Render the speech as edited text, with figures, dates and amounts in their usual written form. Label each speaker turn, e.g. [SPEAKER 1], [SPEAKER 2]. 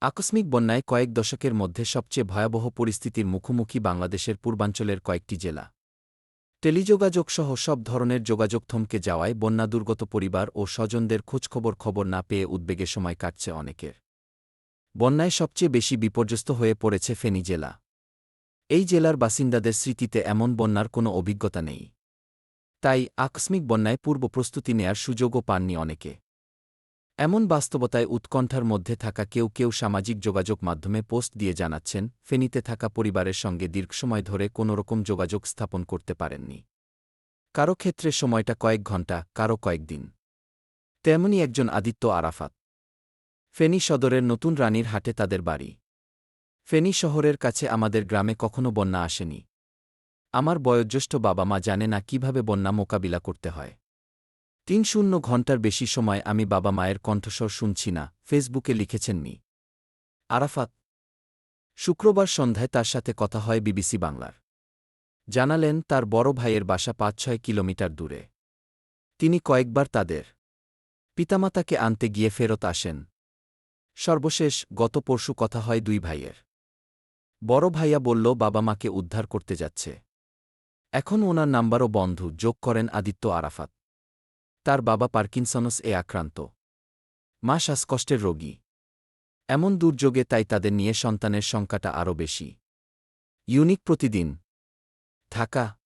[SPEAKER 1] আকস্মিক বন্যায় কয়েক দশকের মধ্যে সবচেয়ে ভয়াবহ পরিস্থিতির মুখোমুখি বাংলাদেশের পূর্বাঞ্চলের কয়েকটি জেলা। টেলিযোগাযোগসহ সব ধরনের যোগাযোগ থমকে যাওয়ায় বন্যাদুর্গত পরিবার ও স্বজনদের খোঁজখবর না পেয়ে উদ্বেগে সময় কাটছে অনেকের। বন্যায় সবচেয়ে বেশি বিপর্যস্ত হয়ে পড়েছে ফেনী জেলা। এই জেলার বাসিন্দাদের স্মৃতিতে এমন বন্যার কোনো অভিজ্ঞতা নেই। তাই আকস্মিক বন্যায় পূর্ব প্রস্তুতি নেয়ার সুযোগও পাননি অনেকে। এমন বাস্তবতায় উৎকণ্ঠার মধ্যে থাকা কেউ সামাজিক যোগাযোগ মাধ্যমে পোস্ট দিয়ে জানাচ্ছেন, ফেনীতে থাকা পরিবারের সঙ্গে দীর্ঘসময় ধরে কোনোরকম যোগাযোগ স্থাপন করতে পারেননি। কারো ক্ষেত্রে সময়টা কয়েক ঘণ্টা, কারো কয়েকদিন। তেমনি একজন আদিত্য আরাফাত। ফেনী সদরের নতুন রানীর হাটে তাদের বাড়ি। ফেনী শহরের কাছে আমাদের গ্রামে কখনো বন্যা আসেনি। আমার বয়োজ্যেষ্ঠ বাবা মা জানে না কিভাবে বন্যা মোকাবিলা করতে হয়। ৩-০ ঘণ্টার বেশি সময় আমি বাবা মায়ের কণ্ঠস্বর শুনছি না, ফেসবুকে লিখেছেন মি আরাফাত। শুক্রবার সন্ধ্যায় তার সাথে কথা হয় বিবিসি বাংলার। জানালেন তার বড় ভাইয়ের বাসা ৫-৬ কিলোমিটার দূরে। তিনি কয়েকবার তাদের পিতামাতাকে আনতে গিয়ে ফেরত আসেন। সর্বশেষ গত পরশু কথা হয় দুই ভাইয়ের। বড় ভাইয়া বলল বাবা মাকে উদ্ধার করতে যাচ্ছে। এখন ওনার নাম্বারও বন্ধ, যোগ করেন আদিত্য আরাফাত। তার বাবা পার্কিনসনস-এ আক্রান্ত, মা শ্বাসকষ্টের রোগী। এমন দুর্যোগে তাই তাদের নিয়ে সন্তানের সংখ্যাটা আরও বেশি। ইউনিক প্রতিদিন, ঢাকা।